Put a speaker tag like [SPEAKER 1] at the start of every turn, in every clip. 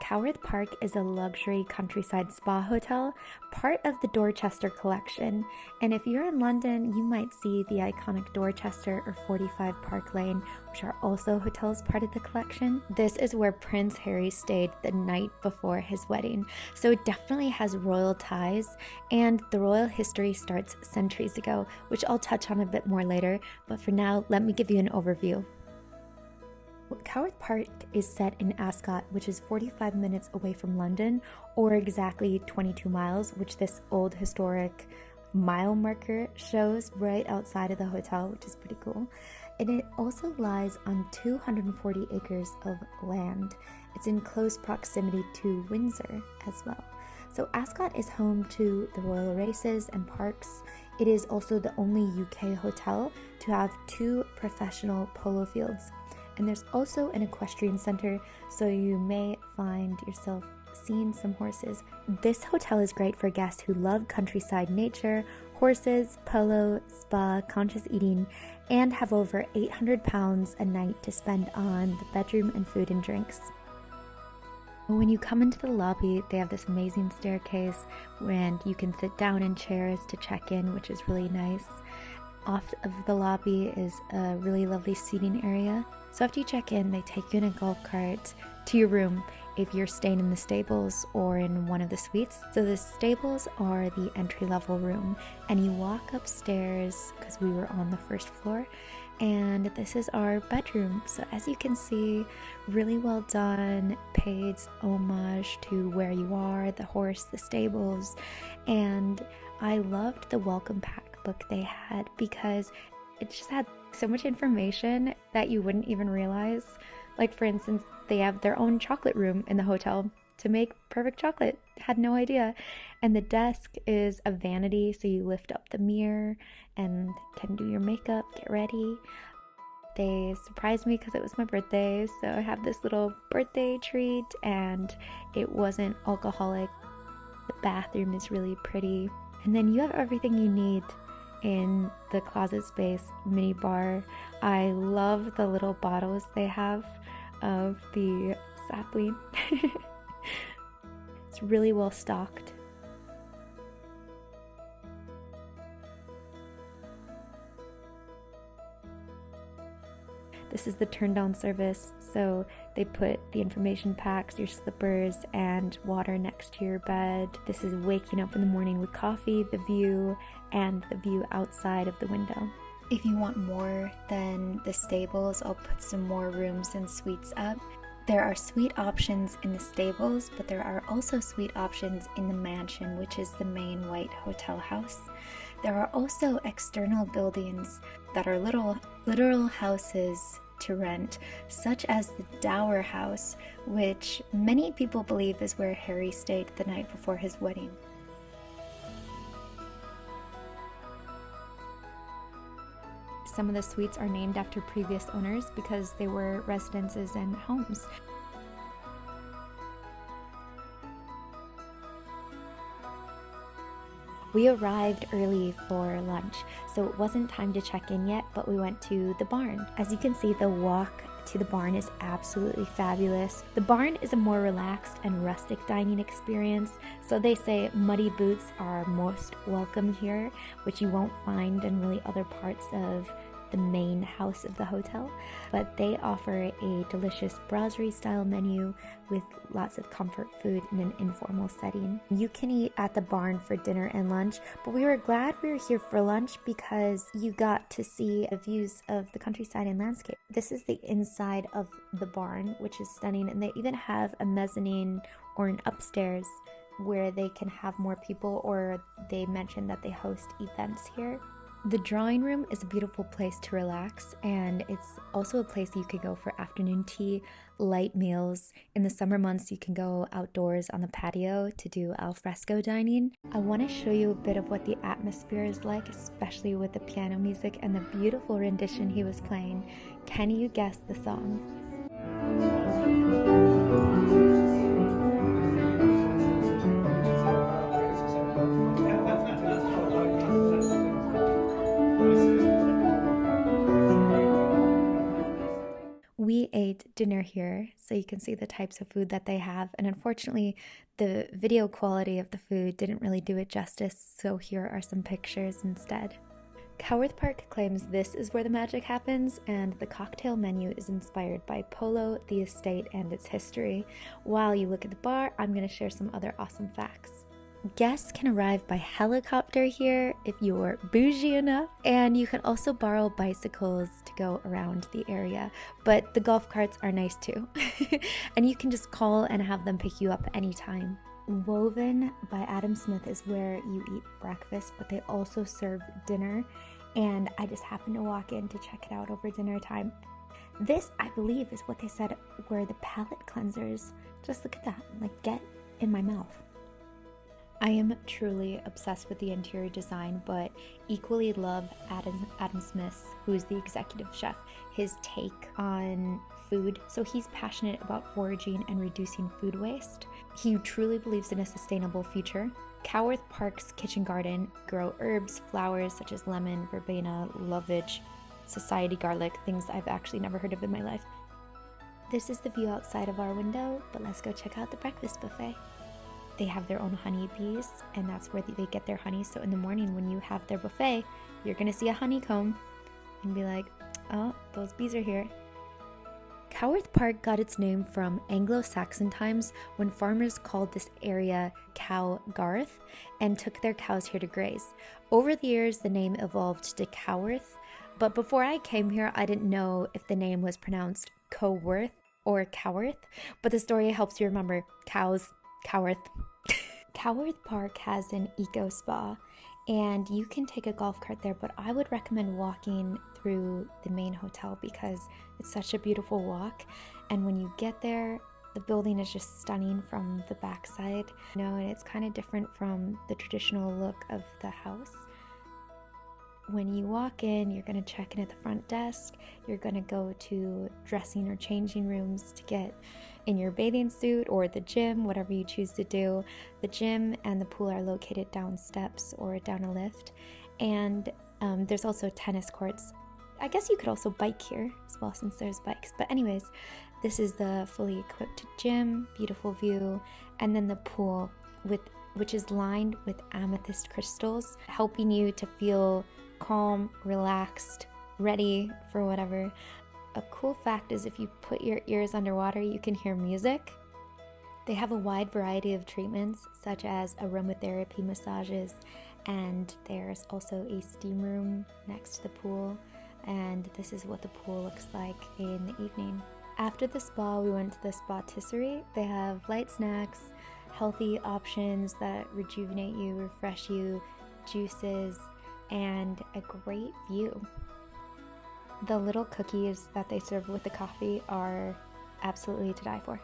[SPEAKER 1] Coworth Park is a luxury countryside spa hotel, part of the Dorchester Collection. And if you're in London, you might see the iconic Dorchester or 45 Park Lane, which are also hotels part of the collection. This is where Prince Harry stayed the night before his wedding, so it definitely has royal ties, and the royal history starts centuries ago, which I'll touch on a bit more later, but for now, let me give you an overview. Coworth Park is set in Ascot, which is 45 minutes away from London, or exactly 22 miles, which this old historic mile marker shows right outside of the hotel, which is pretty cool. And it also lies on 240 acres of land. It's in close proximity to Windsor as well. So Ascot is home to the royal races and parks. It is also the only UK hotel to have 2 professional polo fields. And there's also an equestrian center, so you may find yourself seeing some horses. This hotel is great for guests who love countryside nature, horses, polo, spa, conscious eating, and have over £800 a night to spend on the bedroom and food and drinks. When you come into the lobby, they have this amazing staircase and you can sit down in chairs to check in, which is really nice. Off of the lobby is a really lovely seating area. So after you check in, they take you in a golf cart to your room if you're staying in the stables or in one of the suites. So the stables are the entry-level room, and you walk upstairs because we were on the first floor, and this is our bedroom. So as you can see, really well done, paid homage to where you are, the horse, the stables, and I loved the welcome pack book they had because it just had so much information that you wouldn't even realize. Like, for instance, they have their own chocolate room in the hotel to make perfect chocolate. Had no idea. And the desk is a vanity, so you lift up the mirror and can do your makeup, get ready. They surprised me because it was my birthday, so I have this little birthday treat, and it wasn't alcoholic. The bathroom is really pretty. And then you have everything you need in the closet space, mini bar. I love the little bottles they have of the sapling. It's really well stocked. This is the turn down service, so they put the information packs, your slippers, and water next to your bed. This is waking up in the morning with coffee, the view, and the view outside of the window. If you want more than the stables, I'll put some more rooms and suites up. There are suite options in the stables, but there are also suite options in the mansion, which is the main white hotel house. There are also external buildings that are literal houses to rent, such as the Dower House, which many people believe is where Harry stayed the night before his wedding. Some of the suites are named after previous owners because they were residences and homes. We arrived early for lunch, so it wasn't time to check in yet, but we went to the barn. As you can see, the walk to the barn is absolutely fabulous. The barn is a more relaxed and rustic dining experience, so they say muddy boots are most welcome here, which you won't find in really other parts of the main house of the hotel, but they offer a delicious brasserie style menu with lots of comfort food in an informal setting. You can eat at the barn for dinner and lunch, but we were glad we were here for lunch because you got to see the views of the countryside and landscape. This is the inside of the barn, which is stunning, and they even have a mezzanine or an upstairs where they can have more people, or they mentioned that they host events here. The drawing room is a beautiful place to relax, and it's also a place you can go for afternoon tea, light meals. In the summer months, you can go outdoors on the patio to do al fresco dining. I want to show you a bit of what the atmosphere is like, especially with the piano music and the beautiful rendition he was playing. Can you guess the song? We ate dinner here so you can see the types of food that they have. And unfortunately, the video quality of the food didn't really do it justice, so here are some pictures instead. Coworth Park claims this is where the magic happens, and the cocktail menu is inspired by polo, the estate, and its history. While you look at the bar, I'm going to share some other awesome facts. Guests can arrive by helicopter here if you're bougie enough, and you can also borrow bicycles to go around the area, but the golf carts are nice too. And you can just call and have them pick you up anytime. Woven by Adam Smith is where you eat breakfast, but they also serve dinner, and I just happened to walk in to check it out over dinner time. This, I believe, is what they said were the palate cleansers. Just look at that, like, get in my mouth. I am truly obsessed with the interior design, but equally love Adam Smith, who's the executive chef, his take on food. So he's passionate about foraging and reducing food waste. He truly believes in a sustainable future. Coworth Park's kitchen garden grow herbs, flowers such as lemon, verbena, lovage, society garlic, things I've actually never heard of in my life. This is the view outside of our window, but let's go check out the breakfast buffet. They have their own honeybees, and that's where they get their honey. So in the morning when you have their buffet, you're gonna see a honeycomb and be like, oh, those bees are here. Coworth Park got its name from Anglo-Saxon times when farmers called this area Cow Garth and took their cows here to graze. Over the years, the name evolved to Coworth, but before I came here, I didn't know if the name was pronounced Coworth or Coworth, but the story helps you remember cows, Coworth. Coworth Park has an eco spa, and you can take a golf cart there, but I would recommend walking through the main hotel because it's such a beautiful walk, and when you get there, the building is just stunning from the backside, and it's kind of different from the traditional look of the house. When you walk in, you're going to check in at the front desk, you're going to go to dressing or changing rooms to get in your bathing suit, or the gym, whatever you choose to do. The gym and the pool are located down steps or down a lift, and there's also tennis courts. I guess you could also bike here as well since there's bikes, but anyways, this is the fully equipped gym, beautiful view, and then the pool which is lined with amethyst crystals, helping you to feel calm, relaxed, ready for whatever. A cool fact is if you put your ears underwater, you can hear music. They have a wide variety of treatments, such as aromatherapy massages, and there's also a steam room next to the pool, and this is what the pool looks like in the evening. After the spa, we went to the spa patisserie. They have light snacks, healthy options that rejuvenate you, refresh you, juices, and a great view. The little cookies that they serve with the coffee are absolutely to die for.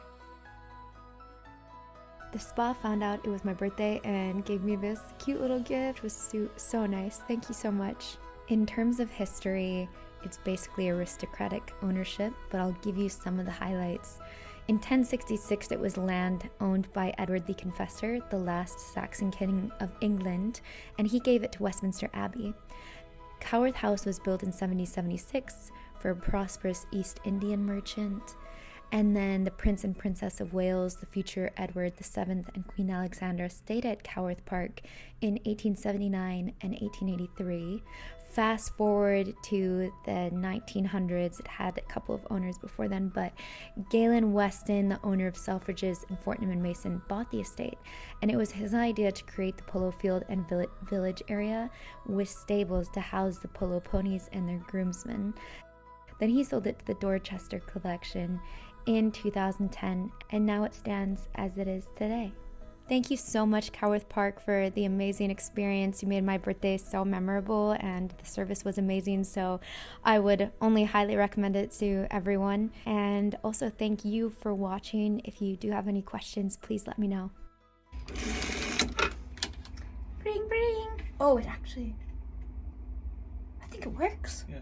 [SPEAKER 1] The spa found out it was my birthday and gave me this cute little gift. It was so nice. Thank you so much. In terms of history, it's basically aristocratic ownership, but I'll give you some of the highlights. In 1066, it was land owned by Edward the Confessor, the last Saxon king of England, and he gave it to Westminster Abbey. Coworth House was built in 1776 for a prosperous East Indian merchant, and then the Prince and Princess of Wales, the future Edward VII, and Queen Alexandra stayed at Coworth Park in 1879 and 1883. Fast forward to the 1900s, it had a couple of owners before then, but Galen Weston, the owner of Selfridges and Fortnum and Mason, bought the estate, and it was his idea to create the polo field and village area with stables to house the polo ponies and their groomsmen. Then he sold it to the Dorchester Collection in 2010, and now it stands as it is today. Thank you so much, Coworth Park, for the amazing experience. You made my birthday so memorable, and the service was amazing, so I would only highly recommend it to everyone. And also thank you for watching. If you do have any questions, please let me know.
[SPEAKER 2] Bring. Oh, I think it works.
[SPEAKER 3] Yeah.